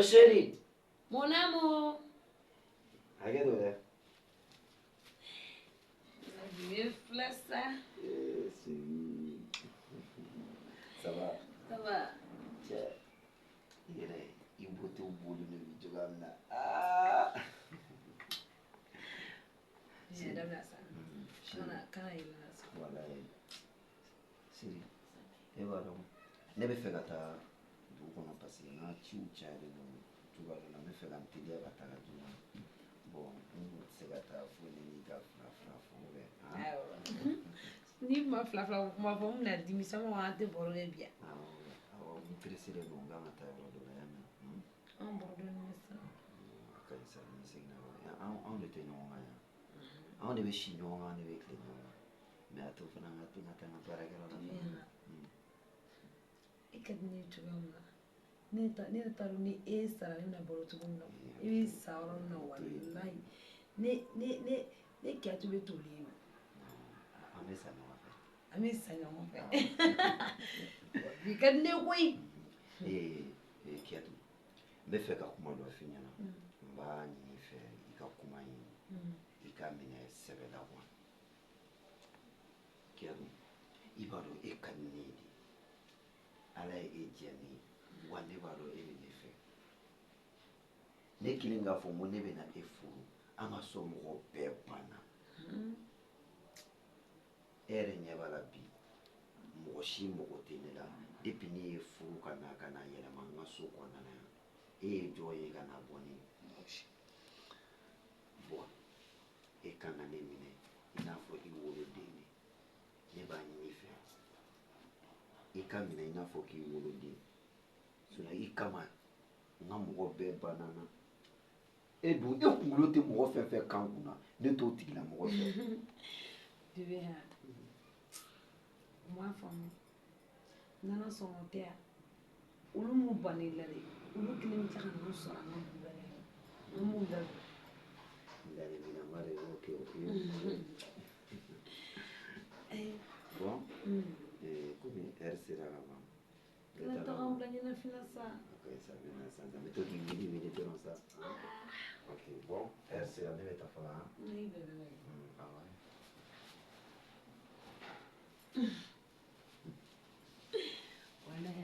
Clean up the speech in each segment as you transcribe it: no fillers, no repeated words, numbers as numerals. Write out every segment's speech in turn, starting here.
Chérie. Mon amour. Regarde. Vieux ça. Ça va? Ça va. Tiens. Il botte au bout de vie. Ah! J'ai d'abord ça. Quand il a ça. Voilà. Siri. Et voilà. Ne bɛ fɛ ka taa dugu kɔnɔ parce que n ka ciw cayalen don cogoya dɔ la n bɛ fɛ ka n teliya ka taga joona bon n kun tɛ se ka taa fo ni n'i ka fila fo Ni ma fila kuma fɔ n bɛna dimi sama wa an tɛ baro kɛ bi yan. awɔ n pereselen don n kan ka taa yɔrɔ dɔ la y'a mɛn. An baro dɔɔni bɛ sa. A ka ɲi sa ni seginna anw de tɛ ɲɔgɔn kan yan anw de bɛ si ɲɔgɔn kan anw de bɛ tile ɲɔgɔn kan mais a to fana n ka to n ka taa n ka baarakɛyɔrɔ la. I ka di ne ye cogoya min na ne yɛrɛ t'a dɔn ni e sara ne bɛna baro cogo min na i bɛ sa yɔrɔ min na walayi ne kɛtu bɛ toli yen nɔ. An bɛ sa ɲɔgɔn fɛ. An bɛ sa ɲɔgɔn fɛ. Bi ka di ne ye koyi. Kɛtu n bɛ fɛ ka kuma dɔ f'i ɲɛna n b'a ɲini i fɛ i ka kuma in i ka minɛ sɛbɛ la kuwa Kɛtu i b'a dɔn e ka di ne ye de Ala ye e diya ne ye wa ne b'a dɔn e bɛ ne fɛ ne kelen k'a fɔ n ko ne bɛna e furu an ka somɔgɔw bɛɛ banna e yɛrɛ ɲɛ b'a la bi mɔgɔ si mago tɛ ne la depuis ne ye furu ka na yɛlɛma n ka so kɔnɔna yan e ye jɔn ye ka na bɔ ne bon e kan ka ne minɛ i n'a fɔ i woloden ne b'a ɲini i fɛ i ka minɛ i n'a fɔ k'i woloden sinon i kama n ka mɔgɔ bɛɛ banna n na e dun e kunkolo tɛ mɔgɔ fɛn fɛn kan kunna ne t'o tigilamɔgɔ fɛ. Bébé ha o m'a faamu n'Ala sɔnna o tɛ yan olu m'u ban ne la dɛ olu kelen bɛ tila ka n'u sɔrɔ an ka dugu la yan an m'u ladon. Ladilikan de y'o kɛ o ye. Bon komi heure sera ka ban. Kana taga an bila ɲɛnafina sa. Ok ça bɛ na sisan n bɛ to k'i wele dɔrɔn sa. Ok bon heure sera ne bɛ taa fɔlɔ han. Ne bɛ bɛ. Awɔ. Walahi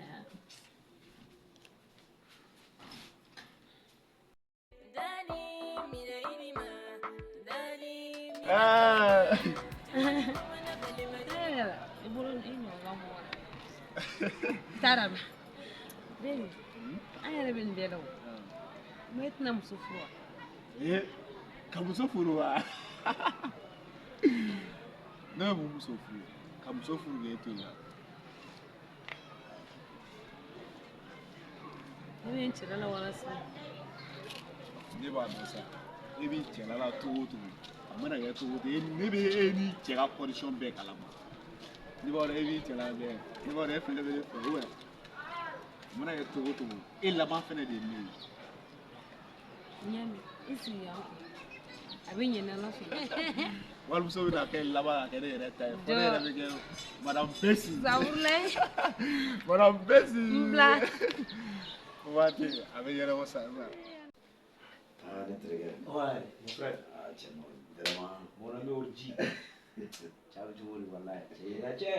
Tarama. Baby, an yɛrɛ bɛ nin bɛɛ la o. Mais e tɛna muso furu wa? Ka muso furu wa? Ne bɛ mun muso furu? Ka muso furu k'e to yen wa? Ne bɛ n cɛla la walasa. Ne b'a dɔn sa. E b'i cɛla la cogo o cogo. A mana kɛ cogo o cogo ne bɛ e ni cɛ ka condition bɛɛ kalama. Ne b'a dɔn e b'i cɛla bɛɛ. Ne b'a dɔn e fɛnɛ bɛ ne fɛ ou bien a mana kɛ cogo o cogo e laban fɛnɛ de ye ne ye. N y'a mɛn i sigi yan a bɛ ɲɛ n'Ala sɔnna. Walimuso bɛna kɛ laban ka kɛ ne yɛrɛ ta ye. Fɔ ne yɛrɛ bɛ kɛ Madame Bessi. Zawurulayi. Madame Bessi. N bila. O waati a bɛ ɲɛnabɔ sa. Ah ne terikɛ. Ouais, mon frère. Ah cɛ vraiment. Mon ami Orji. Ciao cogo di walayi. Cɛ.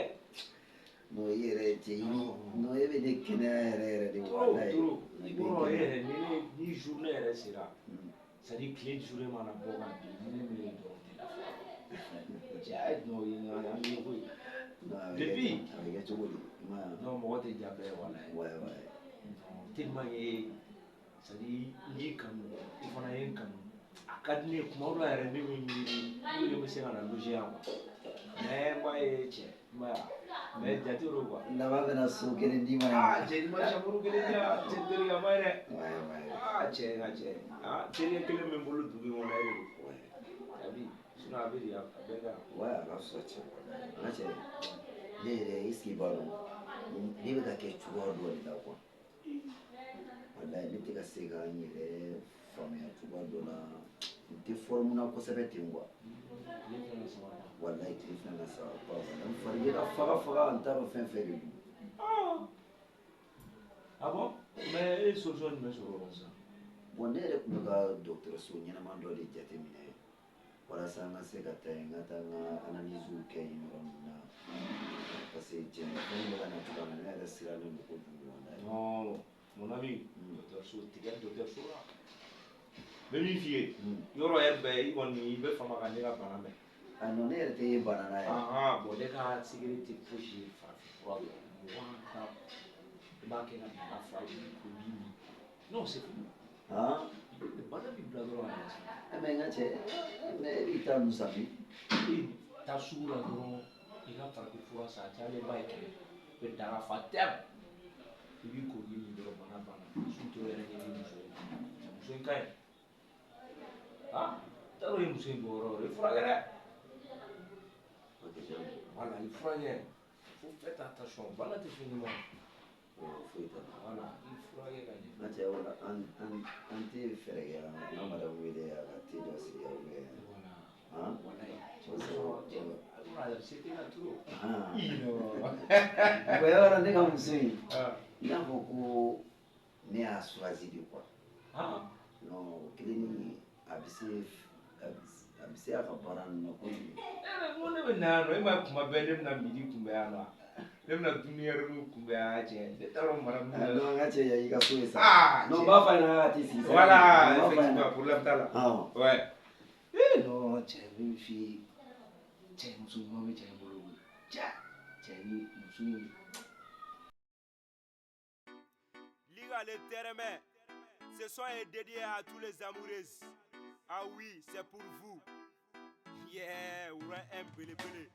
Non i yɛrɛ cɛ i non e bɛ ne kɛnɛya yɛrɛ de walayi. Toro. Ni journée yɛrɛ sera. C'est à dire tile journée mana bɔ ka bin ni ne min ye dɔrɔn tɛ lafiya. Cɛ a ye n'o ye an ye koyi. Depuis. A bɛ kɛ cogo di? Non mɔgɔ tɛ ja bɛɛ ye walayi. Ouais. Non tellement que c'est à dire n y'i kanu i fana ye n kanu a ka di ne ye kuma dɔ la yɛrɛ ne bɛ miiri pour que n bɛ se ka na loger yan quoi. Mais n b'a ye cɛ n b'a ye mais jate don quoi. Laban bɛna so kelen d'i ma. Ah cɛ ni ma chambre kelen di yan cɛ terikɛ a ma ye dɛ. Ouais. Ah cɛ n ka cɛ terikɛ kelen bɛ n bolo dugu in kɔnɔ e de don. Abi sinon a bɛ de a bɛɛ ka. Ouais a ka fisa cɛ. N ka cɛ ne yɛrɛ est ce que i b'a dɔn ne bɛ ka kɛ cogoya dɔ de la quoi. Walayi ne tɛ ka se ka n yɛrɛ faamuya cogoya dɔ la n tɛ forme na kosɛbɛ ten quoi. Walayi tile fila na saba ba walayi n fari bɛ ka faga n t'a dɔn fɛn fɛn de don. Ah bon? mais solution jumɛn sɔrɔ sisan bon ne yɛrɛ tun bɛ ka dɔgɔtɔrɔso ɲɛnama dɔ de jateminɛ walasa n ka se ka taa yen n ka taa n ka analysew kɛ yen yɔrɔ ninnu na parce que jɛnɛfɛn bɛ ka na cogoya min na ne yɛrɛ sirannen don kojugu walayi. non mon ami dɔgɔtɔrɔso tigɛ dɔgɔtɔrɔso la bɛ min f'i ye yɔrɔ yɛrɛ bɛɛ i kɔni i bɛ fama ka ne ka bana mɛn a non ne yɛrɛ tɛ ye bana na ye. bon ne ka sigiri tɛ fosi ye farafinfura la mɔgɔ ka i b'a kɛ ka bana fura ko b'i min non c'est fini bana b'i bila dɔrɔn a ɲɛ mais n ka cɛ mais e b'i ta nun san bi. taa sugu la dɔrɔn i ka farafinfura san cayalenba ye 100 i bɛ daga fa tɛm i b'i ko k'i min dɔrɔn bana banna surtout yɛrɛ ɲɛ bɛ muso in na muso in ka ɲi t'a dɔn i muso in bɔ yɔrɔ o ye furakɛ dɛ voilà i furakɛ faut faire attention bana tɛ fɛn ɲuman foyi t'a la. voilà i furakɛ ka ɲɛ. n ka cɛ wala an tɛ fɛɛrɛ kɛ an ka madamu wele a ka te dɔ sigi aw bɛ c'était la trop. yɔrɔ ne ka muso in i n'a fɔ ko ne y'a choisi de quoi. non o kelen ni a bɛ se a ka baara ninnu na kojugu. ko ne bɛ na yan nɔ e ma kuma bɛɛ ne bɛna midi kunbɛ yan nɔ ne bɛna dumuni yɛrɛ n'u kunbɛ yan cɛ ne t'a dɔn mara min na. non n ka cɛ yan i ka so ye sa. non n b'a fɔ a ɲɛna a tɛ sigi. voilà effectivement problème t'a la. ouais. non cɛ n bɛ f'i ye cɛ muso ɲuman bɛ cɛ in bolo cɛ ni muso in. Liga les terrains, ce son est dédié à tous les amoureuses. Ah oui, c'est pour vous. Yeah, on a un belé belé.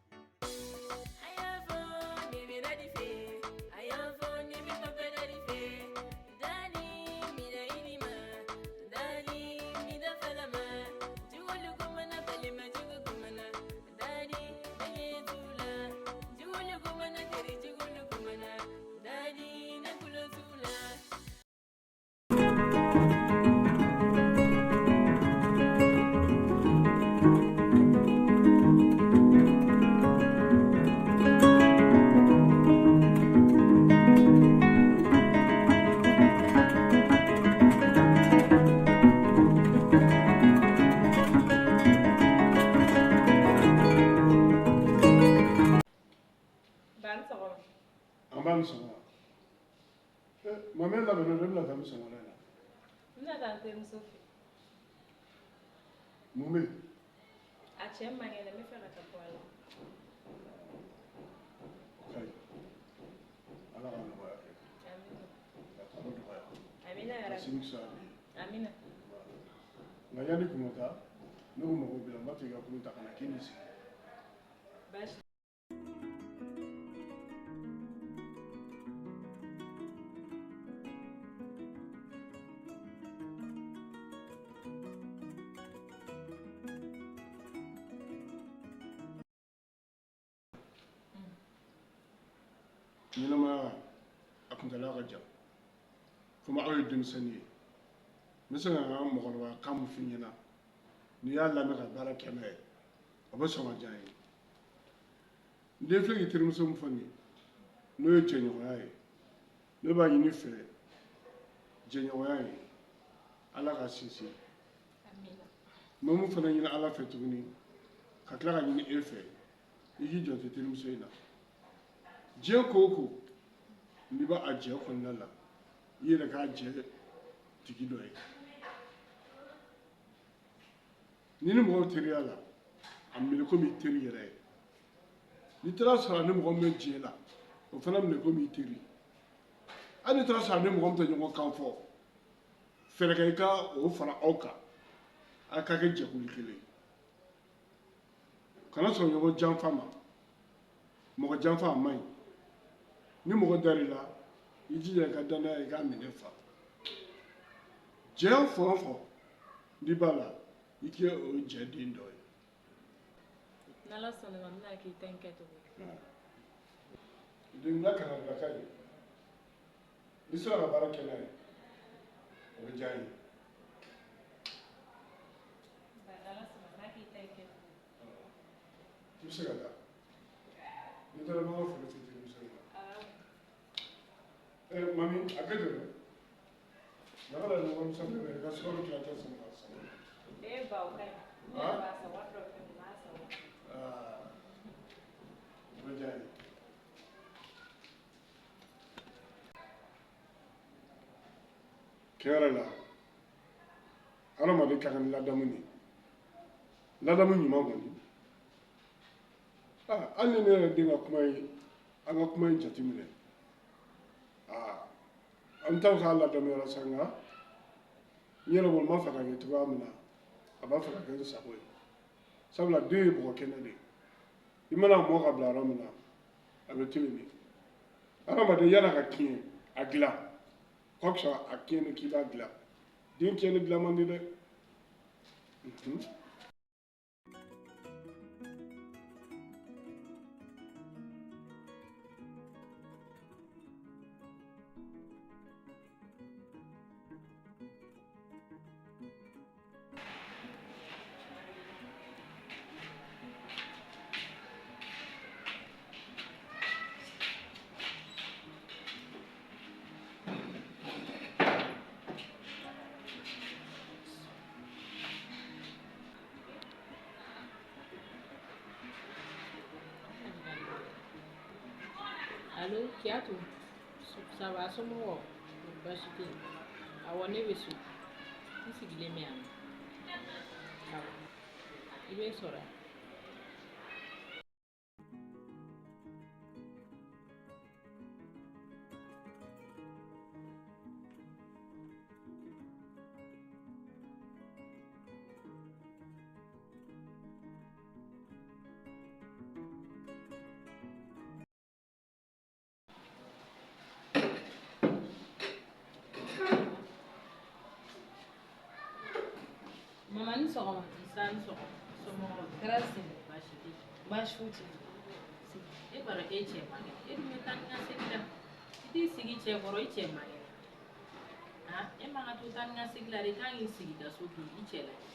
Mamãe lá não lembra da missa não era. Não é da termo Sophie. Mamãe. A tia mãe ela me fala que por ela. Sai. Ala ala vai. Amina era. Sim sabe. Amina. Ngayani kumota. Nugu mago bila mati ga kumita kana kinisi. Baixo. ɲɛnamaya a kuntala ka jan komi aw ye denmisɛnnin ye n bɛ se ka n ka mɔgɔkɔrɔba kan min f'i ɲɛna n'i y'a lamɛn ka baara kɛ n'a ye a bɛ sɔn ka diya n ye n den filɛ k'i terimuso min fɔ nin ye n'o ye jɛɲɔgɔnya ye ne b'a ɲini fɛ jɛɲɔgɔnya ye ala ka sinsin n bɛ mun fana ɲini ala fɛ tuguni ka tila ka ɲini e fɛ i k'i janto terimuso in na diɲɛ ko o ko n'i b'a jɛ kɔnɔna la i yɛrɛ k'a jɛ tigi dɔ ye ni ni mɔgɔw teriya la a minɛ komi i teri yɛrɛ ye n'i taara sɔrɔ a ni mɔgɔ min bɛ diɲɛ la o fana minɛ komi i teri hali n'i taara sɔrɔ a ni mɔgɔ min tɛ ɲɔgɔn kan fɔ fɛɛrɛ kɛ i ka o fara aw kan a ka kɛ jɛkulu kelen ye kana sɔn ɲɔgɔn janfa ma mɔgɔ janfa a man ɲi ni mɔgɔ dar'i la i jija i ka danaya i k'a minɛ fa jɛ fɛn o fɛn n'i b'a la i kɛ o jɛ den dɔ ye. N'Ala sɔnna ma n bɛna k'i ta in kɛ cogo ye. Den ka kalan bila ka ɲɛ n'i sera ka baara kɛ n'a ye o bɛ diya n ye. N'Ala sɔnna n bɛna k'i ta in kɛ cogo ye. I bɛ se ka taa n'i taara ɲɔgɔn fɛ i tɛ terimuso ye. Mami a kɛ ten dɛ. Nagala ni wani sabu ne ga soro kila ta sama sama. ba o kai ne ba sa wato ke ma sa Bajai. Kerala. Ana ma de kan ladamu ni. Ladamu ɲuman kɔni. Hali ni ne yɛrɛ den ka kuma ye an ka kuma in jateminɛ. An t'aw ka ladamu yɔrɔ sa nka n yɛrɛ kɔni ma fɛ ka kɛ cogoya min na a b'a fɛ ka kɛ n sago ye. Sabula den ye bɔgɔ kɛnɛ de ye. I mana mɔ ka bila yɔrɔ min na a bɛ to yen de. Adamaden yan'a ka tiɲɛ a dilan ka fisa a tiɲɛni k'i b'a dilan. Den tiɲɛni dilan man di dɛ. Allo, Kiatu? Ça va, somɔgɔw? Baasi tɛ yen. Awɔ, ne bɛ so. N sigilen bɛ yan nɔ. Awɔ. I bɛ sɔrɔ yan. Mama ni sɔgɔma. Nsa ni sɔgɔma. Somɔgɔw. Grazie. Baasi tɛ yen. Baasi foyi tɛ E b'a dɔn e cɛ man kɛnɛ. E dun bɛ taa ni ka segin la. I t'i sigi cɛ kɔrɔ, i cɛ man kɛnɛ. E man ka to taa ni ka segin la de, i kan k'i sigi ka so k'i cɛ lajɛ.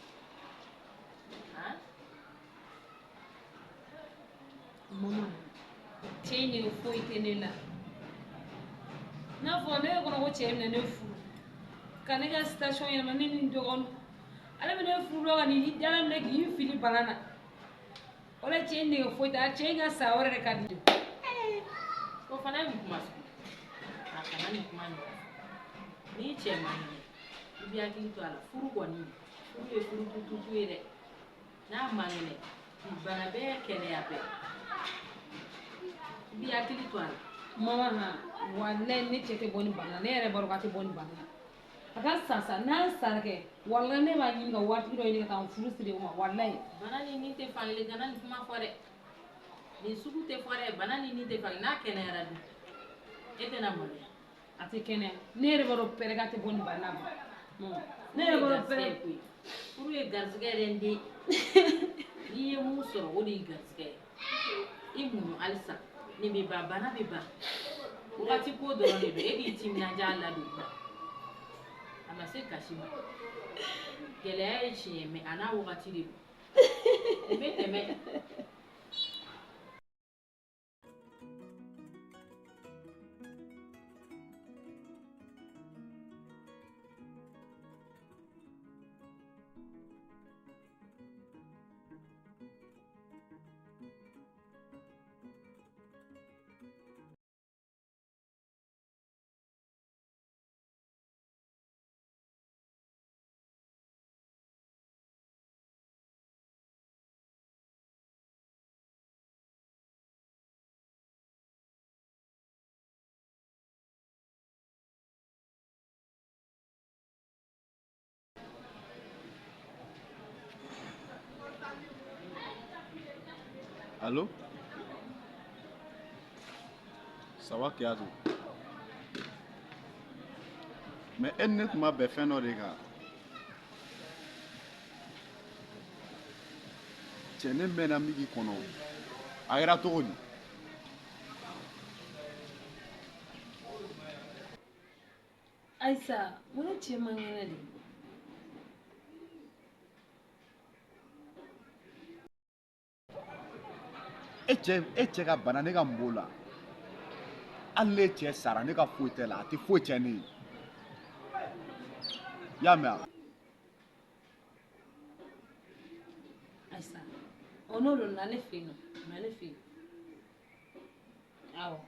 Mama, cɛ in nege foyi tɛ ne la. N'a fɔ ne kɔnɔ ko cɛ bɛna ne furu ka ne ka station yɛlɛma ne ni n dɔgɔnin. Ale bɛ ne furu dɔ ka nin dala minɛ k'i fili bana na. O la cɛ in nege foyi tɛ, a cɛ in ka sa wɛrɛ de ka di. O fana ye mun kuma sugu? A kana nin kuma ɲɔgɔn. N'i cɛ man kɛnɛ, i b'i hakili to a la. Furu kɔni, furu ye furu tutu ye dɛ. N'a man kɛnɛ, bana bɛɛ kɛnɛya bɛɛ. I b'i hakili to a la. Mama, wallahi ne cɛ tɛ bɔ ni bana, ne yɛrɛ b'a dɔn k'a tɛ bɔ ni bana. A ka sa n'a sara kɛ, wallahi ne b'a ɲini ka waritigi dɔ ɲini ka taa n furu siri o ma, wallahi. Bana ni nin tɛ fankelen, kana nin kuma fɔ dɛ. Nin sugu tɛ fɔ dɛ, bana ni nin tɛ fankelen, n'a kɛnɛyara dun, e tɛna maloya. A tɛ kɛnɛya, ne yɛrɛ b'a dɔn pɛrɛ k'a tɛ bɔ ni bana ma. Ne yɛrɛ b'a dɔn pɛrɛ. Furu ye garisɛgɛ yɛrɛ n den. N'i ye mun sɔrɔ, o de ye garisɛgɛ ye. I muɲu halisa, nin bɛ ban, bana bɛ ban. Wagati ko dɔrɔn de don, e k'i timinanja a ladon la. A ma se kasi ma. Gɛlɛya ye tiɲɛ mais a n'a wagati de don. O bɛ tɛmɛ. Allô? Ça va Kiatu? Mais e ne tun ma bɛn fɛn dɔ de kan. Cɛ ne mɛnna migi kɔnɔ. A kɛra cogo di? Ayisa, mun ne cɛ man kɛnɛ de? E cɛ ka bana ne ka mun b'o la? Hali ne cɛ sara ne ka foyi tɛ la, a tɛ foyi cɛ ne ye. y'a mɛn a Aisa. Ono lo na ne fe no. Na ne fe. Awo.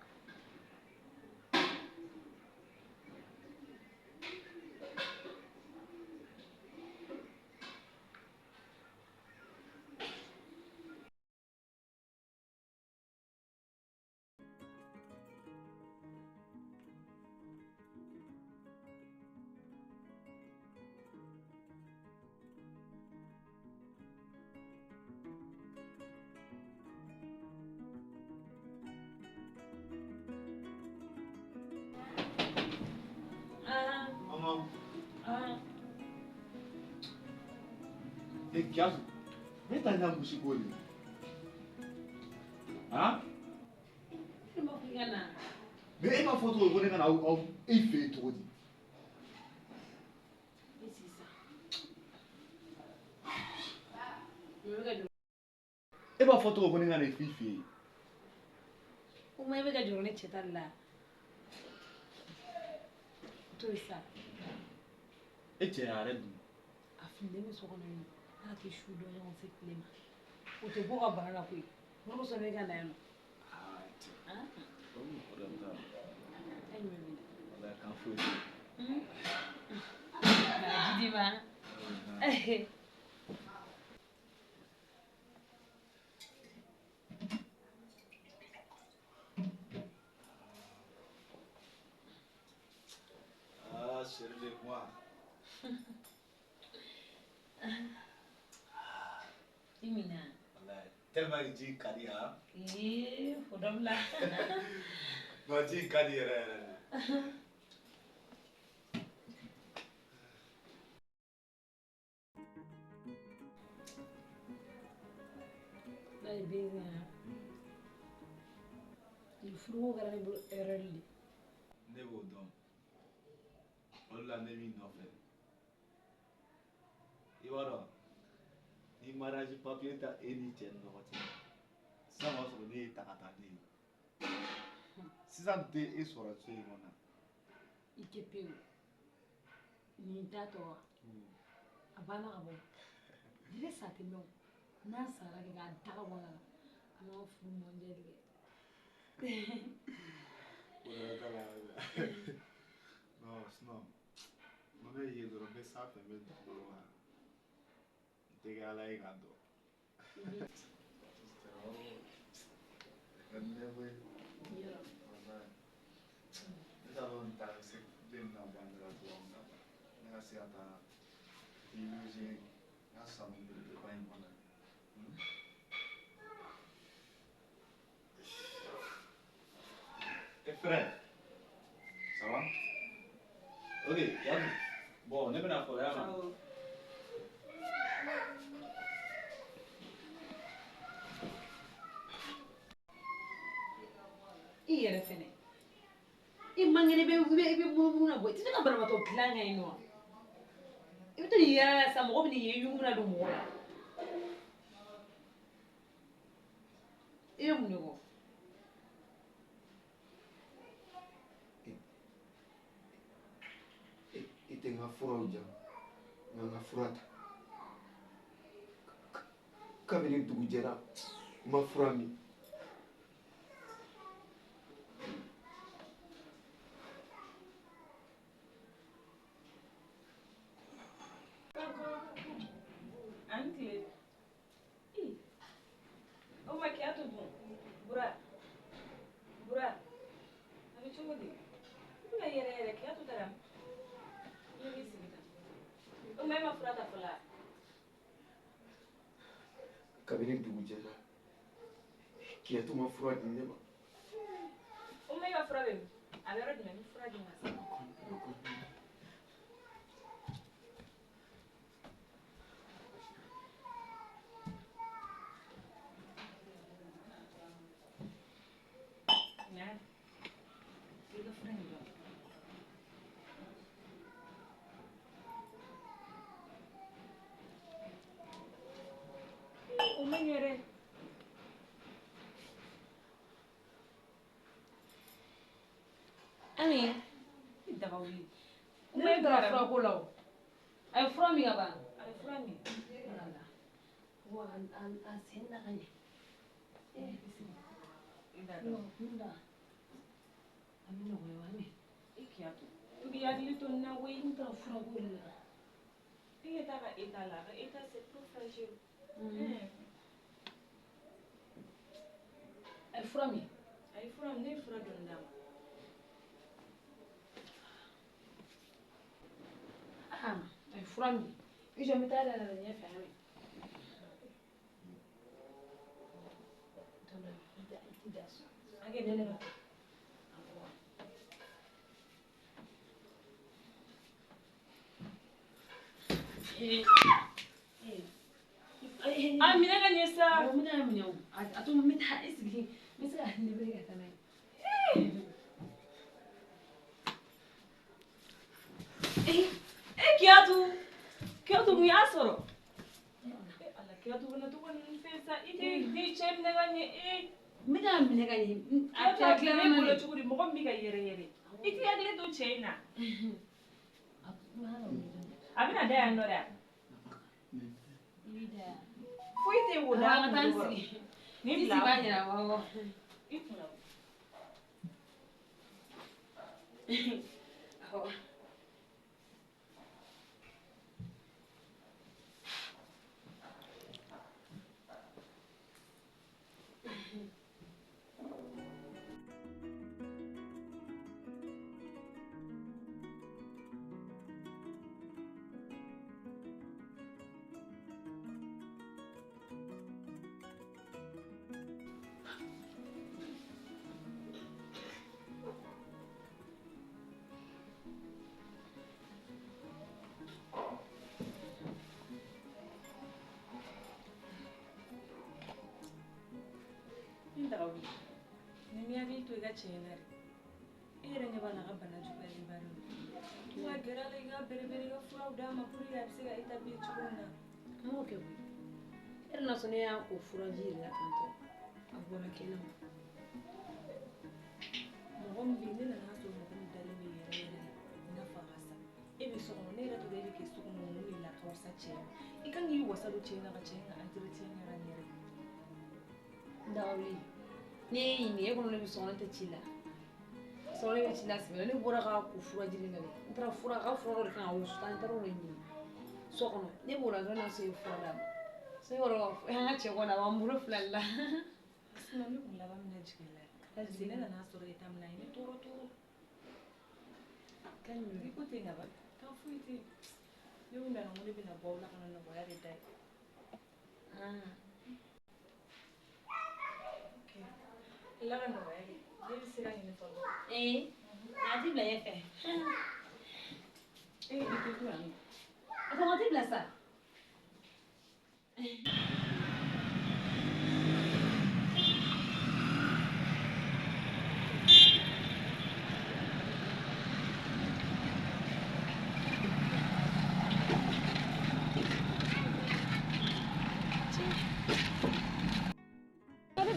Kiasu, ne ta ɲa musi ko de han Ne ma fɔ i ka na. mais e m'a fɔ cogo di ko ne ka na aw e fɛ yen cogo di E sigi sa. Mun bɛ ka jɔ? e b'a fɔ cogo ko ne ka na e fɛ yen O ma e bɛ ka jɔ ne cɛ ta de la. To ye sa. e cɛ y'a yɛrɛ dun A fililen bɛ so kɔnɔ yen. Ala k'i su dɔn ɲɔgɔn se tile ma. O tɛ bɔ ka bana la koyi. Ne ko sɔn ne ka na yan nɔ. Han? E ɲɛ minɛ. wala kan foyi Jidi ma. ah chérie de moi I mina. wallahi tellement que ji ka di ha Fo dɔ bila. non ji ka di yɛrɛ yɛrɛ de N'a ye den kɛ yan. Nin furuko kɛra ne bolo erreur de ye. ne b'o dɔn o de la ne b'i nɔfɛ i b'a dɔn ni mariage papier ta e ni cɛ ni ɲɔgɔn cɛ sisan b'a sɔrɔ ne ye ta ka taa ne ye sisan tɛ e sɔrɔ so in kɔnɔ I tɛ pewu. Nin t'a tɔ wa? A banna ka bɔ. Dire sa tɛ mɛn o. N'a sara kɛ k'a da ka bɔ a la. An b'a furu mondial kɛ. non sinon mo ne ye dɔrɔn n bɛ sanfɛ n bɛ dugukolo kan n tɛ kɛ ala ye k'a dɔn ne bɛ Yɔrɔ. ne t'a dɔn n ta se den na ban dɔrɔn cogo min na ne ka se ka taa loger n ka salon belebeleba in kɔnɔ et frère ça va ok Yadu bon ne bɛna fɔ y'a mɛn I yɛrɛ fɛnɛ. I man kɛnɛ i bɛ munumunu na bɔ. I tɛ se ka banabaatɔ dilan ka yen nɔ wa? I bɛ to nin yɛrɛ la sa mɔgɔ bɛ n'i ye i yugu bɛna don mɔgɔ la. I bɛ mun de kɔ? I tɛ n ka furaw jan nka n ka fura ta kabini dugu jɛra n ma fura min An tile. O ma kɛ to dun. Bura. Bura. A bɛ cogo di? I bɛna yɛrɛ yɛrɛ kɛ to taara. Ne b'i sigi tan. O ma e ma fura ta fɔlɔ wa? kabini dugu jɛra kiyatu ma fura di ne ma O ma e ka fura bɛ min? A bɛ yɔrɔ jumɛn? Ni fura di ma sisan. Ɲa. I ka fura in dɔn. O ma ɲɛ dɛ. Ami. I daga wuli. Ne taara furako la o. ka ban a fura min wala wa an sen na kan ida no dɔn munda amina ko wa me i kiyatu i b'i hakili to nin na koyi n ta fura ko de la i ye taa ka eta la ka eta c'est trop fragile ay fura mi a ye fura min ne ye fura dɔɔni d'a ma ay fura mi i je mi ta da la ɲɛ fɛ ami a kɛ dɛnɛ ba a minɛ ka ɲɛ sa mina minɛ o a to n bɛ taa i sigi n bɛ se ka ne bɛ ka taa n'a ye kiyatu mun y'a sɔrɔ ala kiyatu bɛna to ka nin fɛn sa i tɛ cɛ minɛ ka ɲɛ n bɛ taa minɛ ka ɲɛ a kiyatu tɛ a tila tila ne ma bolo de cogo di mɔgɔ min bɛ ka yɛrɛ yɛrɛ i tɛ hakili to cɛ in na a bɛna da yan nɔ dɛ foyi tɛ wo da ka taa n sigi ni i bila sigi b'a jira awɔ i kunna awɔ min taga wuli ni mi hakili to i ka cɛ la dɛ i yɛrɛ ɲɛ b'a la a ka bana juguyalen ba don i ka gɛrɛ a la i ka berebere i ka furaw d'a ma pour que a bɛ se ka établir cogo min na an b'o kɛ koyi e na sɔn ne y'a ko furaji de la tantɔ a bɔra kɛnɛ ma mɔgɔ min bɛ yen ne nan'a sɔrɔ mɔgɔ min dalen bɛ yɛrɛ yɛrɛ i n'a fɔ a ka sa e bɛ so kɔnɔ ne yɛrɛ tora e bɛ kɛ so kɔnɔ mun de la ka wasa cɛ ma i kan k'i wasa don cɛ la ka cɛ in ka entretien ɲaga n yɛrɛ dawuli ne ye ɲininka e kɔnɔ ne bɛ sɔngɔ tɛ ci la sɔngɔ ne bɛ ci la sɛbɛn ne bɔra ka ko furaji de la dɛ n taara fura a ka fura dɔ de kan ka wusu tan n taara o de ɲini so kɔnɔ ne b'o la dɔrɔn na so ye fura d'a ma so yɔrɔ an ka cɛ kɔnɔ a b'an bolo fila de la sinon ne kun laban mina jigin la parce que ne nan'a sɔrɔ e ta mina ye ne tɔɔrɔ tɔɔrɔ i ko ten ka ban kan foyi tɛ ne kun bɛnna ko ne bɛna bɔ aw la ka na nɔgɔya de da ye ala ka nɔgɔya kɛ ne bɛ se ka ɲini fɔlɔ a ti bila e fɛ i tɛ to yan a tɔgɔ ti bila sa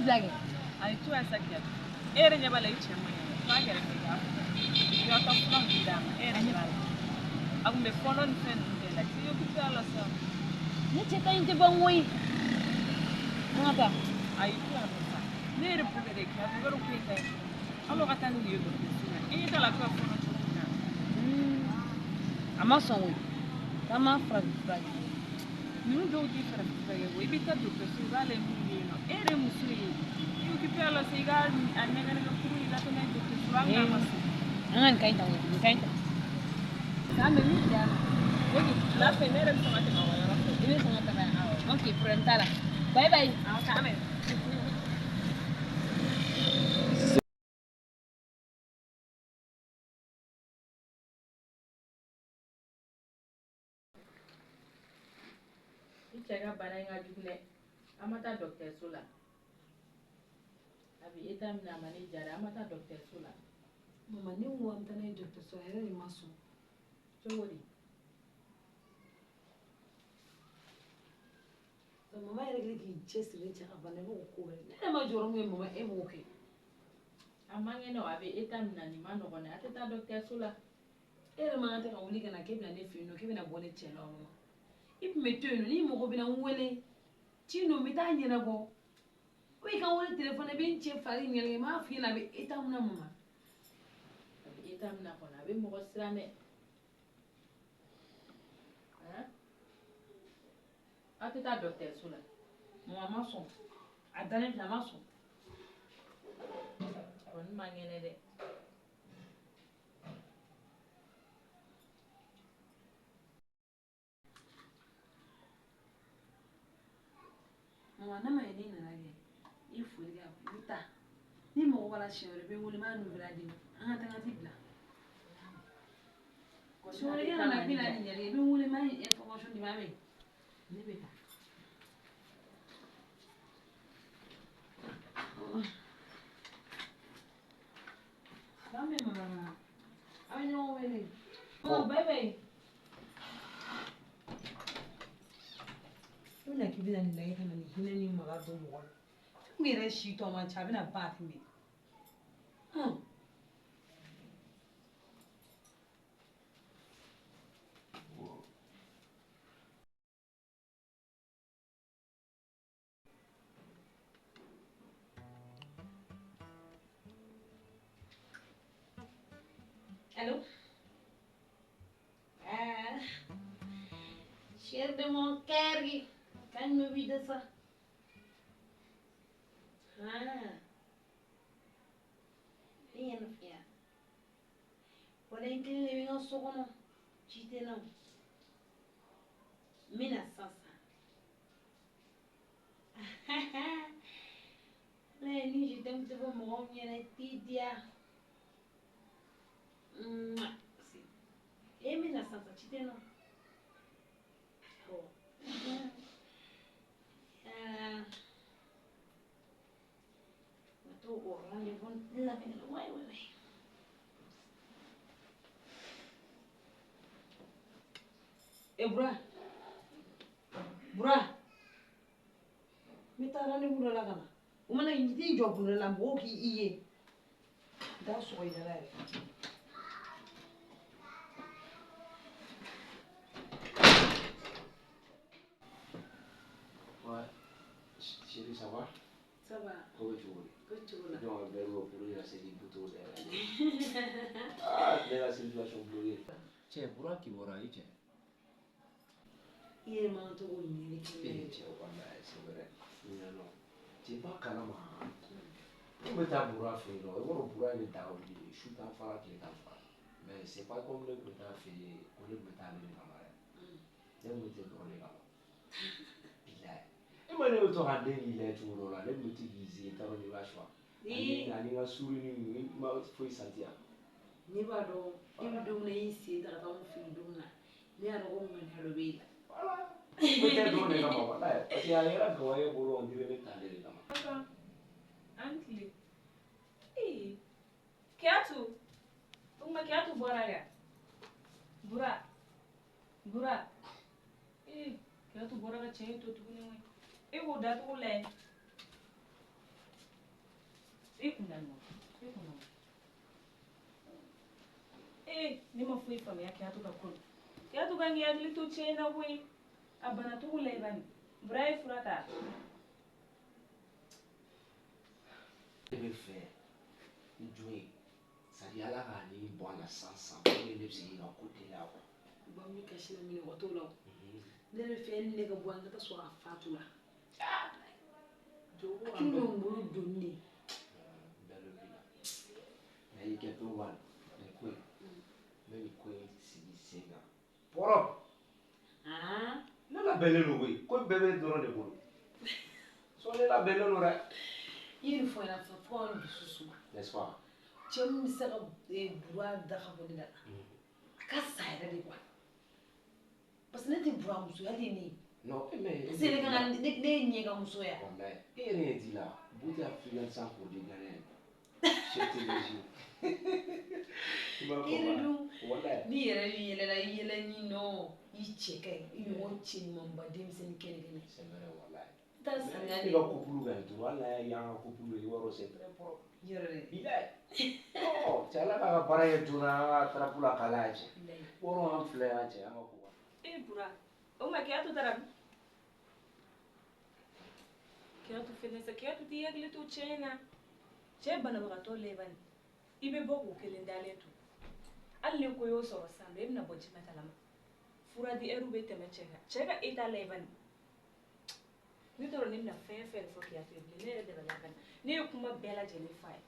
Blage. a ye to yan sa kiyatu e yɛrɛ ɲɛ b'a la i cɛ man ɲi f'a kɛrɛ fɛ k'a fɔ i ka taa fura min d'a ma e yɛrɛ ɲɛ b'a la a kun bɛ fɔɔnɔ ni fɛn ninnu bɛɛ la k'i ye kutu a la sa Ne cɛ ka ɲi tɛ ban koyi an ka taa a ye to yan nɔ sa ne yɛrɛ bolo de kiyatu i b'a dɔn ko e ka ɲi hali o ka taa nin ye dɔgɔtɔrɔso la e ɲɛ t'a la ko ka fɔɔnɔ cogo min na a ma sɔn koyi k'an m'a farafin fura kɛ ninnu dɔw t'i farafin fura kɛ ko i bɛ taa dɔgɔtɔrɔso i b'a lajɛ mun bɛ yen nɔ e yɛrɛ ye muso ye i occupé a la sa i ka a nɛgɛ furu i la ka n'a ye dɔgɔtɔrɔso la hali n'a ma sɔn an ka nin ka ɲi ta koyi nin ka ɲi ta k'an bɛ min diya o de tila fɛ ne yɛrɛ bɛ sɔn ka tɛmɛ aw yɔrɔ fɛ i bɛ sɔn ka taga awɔ ok problème t'a la bye bye awɔ k'an mɛn I cɛ ka bana in ka jugu dɛ an ma taa dɔgɔtɔrɔso la a bɛ eta min na a ma ne diya dɛ an ma taa dɔgɔtɔrɔso la mama ne ko an bɛ taa n'a ye dɔgɔtɔrɔso la a yɛrɛ de ma sɔn cogo di mama yɛrɛ kɛlen k'i cɛsiri cɛ ka bana i b'o ko wɛrɛ ne yɛrɛ ma jɔyɔrɔ min ye mama e b'o kɛ a man kɛnɛ a bɛ eta min na nin ma nɔgɔn dɛ a tɛ taa dɔgɔtɔrɔso la e yɛrɛ man kan tɛ ka wuli ka na k'e bɛna ne fɛ yen nɔ k'e bɛna bɔ ne cɛ la wa mama I tun bɛ to yen nɔ n'i mago bɛna n wele ci ninnu n bɛ taa ɲɛnabɔ o i ka wele telefɔni i bɛ n cɛ fari ɲɛnɛgɛ n b'a f'i ɲɛna a bɛ état min na mama. A bɛ état min na kɔni a bɛ mɔgɔ siran dɛ. Aw tɛ taa dɔgɔtɔrɔso la. Mama ma sɔn a dalen filɛ a ma sɔn. Kɔni ma ŋɛnɛ dɛ. Mama ne ma ye ne nana kɛ i foli kɛ i bɛ taa ni mɔgɔ b'a la siɲɛ wɛrɛ i bɛ n wele n b'a nouvelle d'i ma an ka taa n ka t'i bila. Siɲɛ wɛrɛ i kana bi naani ɲɛli i bɛ n wele n b'a information d'i ma a mɛn. Ne bɛ taa. Ba mɛn mama a bɛ ɲɔgɔn wele. Bye bye. I bɛna k'i bɛna nin lajɛ ka na nin hinɛ ni maga don mɔgɔ la. N yɛrɛ si tɔ man ca a bɛna ban a tɛ mɛn. Allô? Ah, cher de mon cœur, quand me vide ça. Ah, rien à faire. Pour l'incliner, les gens sont comment? J'étais non. Mina sasa. Là, ni je t'aime de vous mon bien tidia. Si. Mina sasa, j'étais non. Oh. Itu orang dia pun lagi wai. Bura. Mita rani bura la kana. Umana yiti job bura la mbo ki iye. Da so ida la. Ouais. Chérie, ça va? Ça va. Comment tu vas? Good là. Donc, ben, pour lui, c'est des boutons ah, de la situation bloquée. Tiens, pour qui va aller, Il est manteau ou il est c'est vrai. Non. Tu n'es pas calme. Tu me t'as bourré à faire, il va bourrer les dents, je suis en fara qui est en fara. Mais c'est pas comme le que tu as fait, on est mettant les camarades. Je me t'ai donné là. Il m'a dit que tu as des liens, tu vois, les petits visés, tu as des vaches. Ani nga suri ni ma foi santia. Ni ba do im dum na yisi da ka mu fi dum na. Ni ara ko mun halo be. Voilà. Peut-être on est comme voilà. Parce qu'il y a rien que voyez pour on dirait les tandis les gamins. Papa, Auntie. Eh, Kiatu. Uma Kiatu bora ya. Bura. Eh, Kiatu bora ka chenye to tukuni mwe. Eh, wo da to le. Ni mafui familia Kiatu ka kun. Kiatu ka ngi agli to chena we. Abana to le bani. Brai frata. Je vais faire une journée. Ça dit à la rani, bon la sans pour les petits à côté là. Ba mi kashi na mini wato law. Ne le fe ni ga bo an ta so afatula. Jo ko an do mbulu donni. Mais il y a tout one. Mais quoi? Même quoi si c'est là. Poro. Ah. Non la belle no way. Quoi bébé doro de bolo. So la belle no ra. Il faut la fa pour du susu. N'est-ce pas? Cem mi sa bura da khaboni da. Ka sayra de quoi. Parce que n'était bura muso ya ni. Non, mais c'est le kan ne nyega muso ya. Wallahi. Et rien dit là. Bouti africain sans pour des Ghanéens. J'étais léger. Ni yɛlɛla ni nɔ i cɛ ka i ɲɔgɔn cɛ ɲumanba denmisɛnnin kɛnɛ. C'est vrai, wallahi. Ta sanga ni ka couple bɛ tu wallahi y'an ka couple ye yɔrɔ c'est très propre. Yɛrɛ. Bilaye. Oh, cɛ ala k'a ka baara kɛ joona an ka trapu la k'a lajɛ. Wɔrɔ an filɛ yan cɛ an ka ko. Bura. Uma kiyatu daram. Kiyatu finesse kiyatu ti yagli tu chena. Che bana bagato leban. Ibe boku kelindale tu. Alle ko yo soro sambe ibna boji matalama. Fura di eru be teme chega. Chega ita leban. Ni toro nimna fe fo kiyatu ibli ne de balagan. Ni kuma bela jeni fai.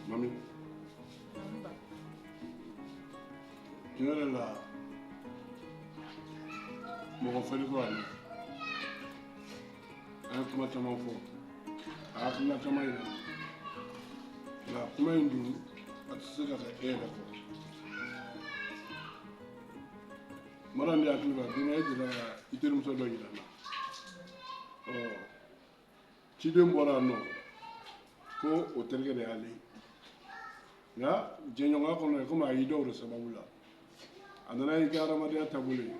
Mami. Tiɲɛ la mɔgɔ fɛn ko ani an ye kuma caman fɔ a hakilina caman yira nka kuma in dun a tɛ se ka kɛ e yɛrɛ kɔ mara ni hakili la don e dira i terimuso dɔ yira n na ciden bɔra yan nɔ ko o terikɛ de y'ale nka jɛɲɔgɔnya kɔnɔ komi a y'i dɔw de sababu la a nana i ka hadamadenya taabolo ye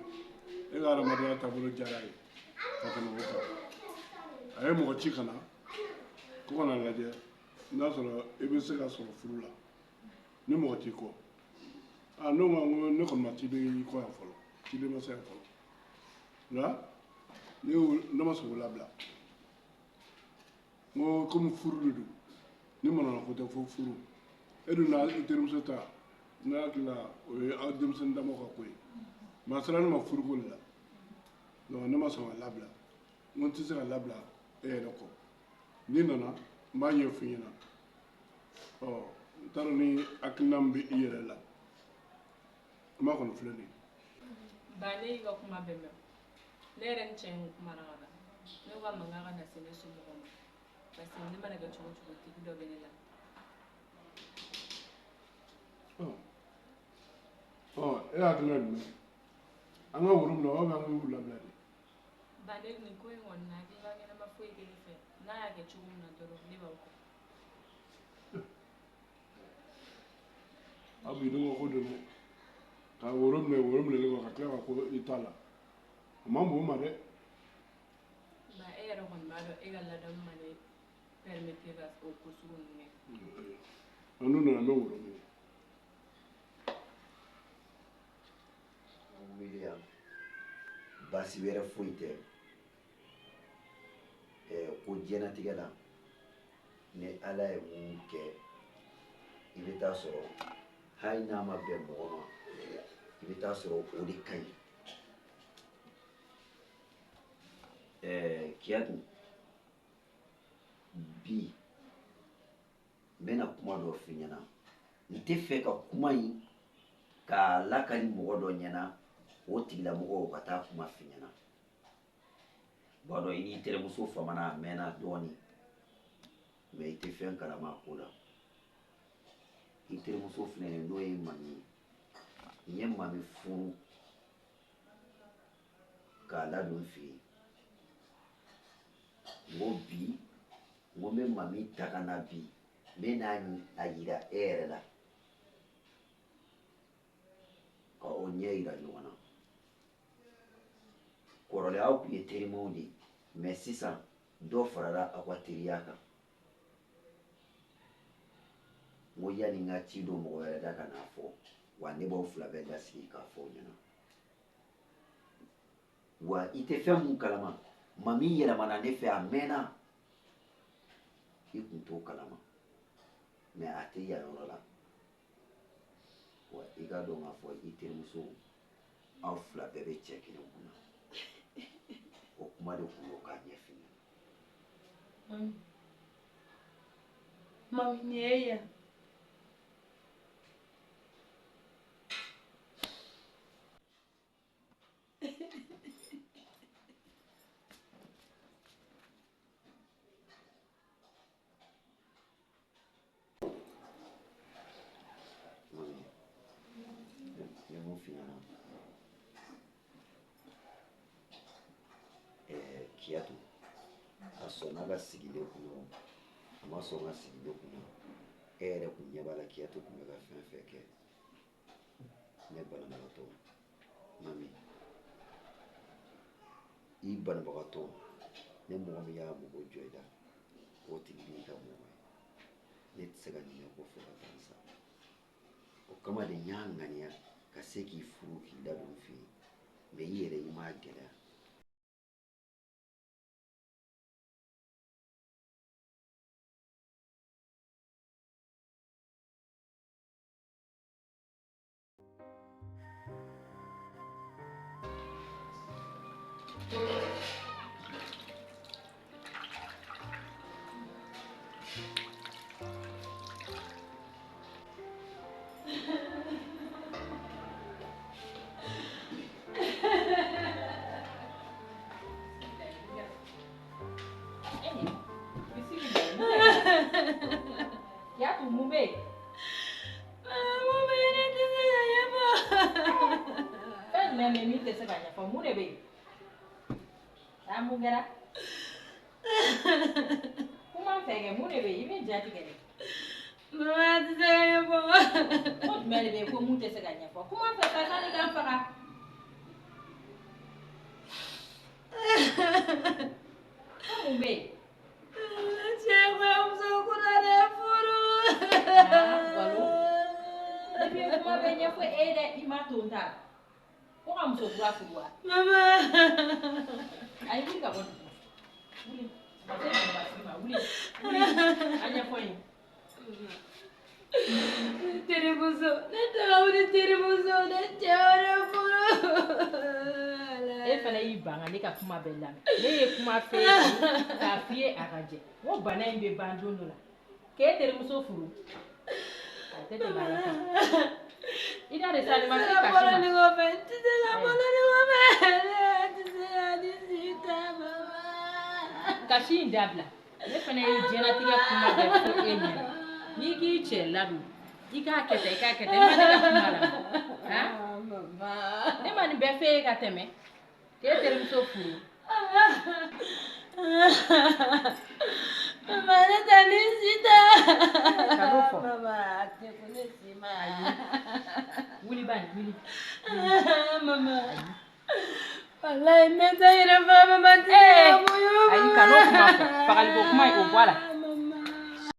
e ka hadamadenya taabolo diyara ye ka tɛmɛ o kan a ye mɔgɔ ci ka na ko ka na lajɛ n'a sɔrɔ i bɛ se ka sɔrɔ furu la ni mɔgɔ t'i kɔ n'o ma ko ne kɔni ma ciden y'i kɔ yan fɔlɔ ciden ma se yan fɔlɔ nka ne ma sɔn k'o labila n ko komi furu de don ni manana ko tɛ fo furu e dun n'a i terimuso ta ne hakili la o ye aw denmisɛnnin damaw ka ko ye mɛ a sera ne ma furuko de la donc ne ma sɔn ka labila n ko n tɛ se ka labila e yɛrɛ kɔ n'i nana n b'a ɲɛfɔ i ɲɛna n t'a dɔn ni hakilina min bɛ i yɛrɛ la kuma kɔni filɛ nin ye. Ba ne y'i ka kuma bɛɛ mɛn ne yɛrɛ ni cɛ in kumana ka ban ne ko a ma k'a ka na se ne somɔgɔw ma parce que ne mana kɛ cogo o cogo tigi dɔ bɛ ne la. E hakilina jumɛn an ka woro minɛ aw b'an ka woro labila de. Ba ne nin ko in kɔni na hakilina ɲɛnama foyi tɛ ne fɛ n'a y'a kɛ cogo min na dɔrɔn ne b'aw kɔ. Aw bi dɔn ko dɔn dɛ ka woro minɛlen kɔ ka tila ka ko i ta la o man bon o ma dɛ. Ba e yɛrɛ kɔni b'a dɔn e ka ladamu ma ne permettre ka o ko sugu ninnu kɛ. N'u nana n bɛ woro minɛ. William baasi wɛrɛ foyi tɛ ko diɲɛlatigɛ la ni ala ye mun kɛ i bɛ taa sɔrɔ hali n'a ma bɛn mɔgɔ ma i bɛ taa sɔrɔ o de ka ɲi Kiyatu bi n bɛna kuma dɔ f'i ɲɛna n tɛ fɛ ka kuma in k'a lakali mɔgɔ dɔ ɲɛna o tigilamɔgɔw ka taa kuma f'i ɲɛna b'a dɔn i n'i terimuso famana a mɛnna dɔɔnin mɛ i tɛ fɛn kalama a ko la i terimuso filɛ n'o ye mami ye n ye mami furu k'a ladon fɛ yen n ko bi n ko n bɛ mami ta ka na bi n bɛ n'a yira e yɛrɛ la ka o ɲɛ yira ɲɔgɔn na kɔrɔlen aw tun ye terimaw de ye mɛ sisan dɔ farala aw ka teriya kan Ngo yani n ka ci dɔ mɔgɔ wɛrɛ da ka n'a fɔ wa ne b'aw fila bɛɛ da sigi k'a fɔ ɲɛna wa i tɛ fɛn mun kalama ma min yɛlɛmana ne fɛ a mɛnna i kun t'o kalama mɛ a tɛ yan yɔrɔ la wa i ka dɔn k'a fɔ i terimuso aw fila bɛɛ bɛ cɛ kelen kun na o kuma de kun y'o k'a ɲɛf'i ɲɛna. Mami, ni ella. Mami, ne m'o f'i ɲɛna Kiyatu a sɔnna ka sigilen kun na a ma sɔn ka sigilen kun na e yɛrɛ kun ɲɛ b'a la Kiyatu kun bɛ ka fɛn fɛn kɛ ne banabagatɔ Mami i banabagatɔ ne mɔgɔ min y'a mɔgɔ jɔ i la o tigi b'i ka mɔgɔ ye ne tɛ se ka ɲinɛ ko fɔ ka taa sa o kama de n y'a ŋaniya ka se k'i furu k'i ladon f'i ye mɛ i yɛrɛ i m'a gɛlɛya. Kiyatu mun bɛ yen? Mun bɛ yen ne tɛ se ka ɲɛfɔ. Fɛn jumɛn bɛ yen min tɛ se ka ɲɛfɔ? Mun de bɛ yen? Mun kɛra? Kuma n fɛ kɛ, mun de bɛ yen? I bɛ ja tigɛ dɛ. Mama tɛ se ka ɲɛfɔ. Ko jumɛn de bɛ yen ko mun tɛ se ka ɲɛfɔ? Kuma n fɛ ka taa ni ka n faga. Ko mun bɛ yen? Cɛ kɔɲɔmuso kunna ne furu. Balo. Ne bɛ kuma bɛ ɲɛfɔ e ye dɛ, i ma to n ta. Ko ka muso kura furu wa? Mama. Ayi, wuli ka bɔ dugu. Wuli. A tɛ ɲɛ ma sigi ma. Wuli. Wuli. A ɲɛfɔ n ye. Terimuso, ne taga wuli terimuso, ne cɛ wɛrɛ furu. E fana y'i ban ka ne ka kuma bɛɛ lamɛn. Ne ye kuma f'e ye k'a f'i ye a ka jɛ. N ko bana in bɛ ban don dɔ la. K'e terimuso furu. A tɛ tɛmɛ a la kan. I da de sa ne ma se kasi ma. Tɛ se ka bɔlɔ nin kɔfɛ, tɛ se ka bɔlɔ nin kɔfɛ. Tɛ se ka ni si ta mama. Kasi in dabila. Ne fana ye diɲɛlatigɛ kuma bɛɛ fɔ e ɲɛna. N'i k'i cɛ ladon, i k'a kɛ tan, i k'a kɛ tan. I ma ne ka kuma lamɛn. Mama. Ne ma nin bɛɛ f'e ye ka tɛmɛ. K'e terimuso furu. Mama, ne tɛ ni si ta. Kan'o fɔ. Mama, a tɛ ko ne si ma. Wuli bani, wuli. Mama. Walayi ne tɛ yɛrɛ fa mama tɛ se ka muɲu. Ayi, kan'o kuma fɔ. Fagaliko kuma in, o bɔ a la.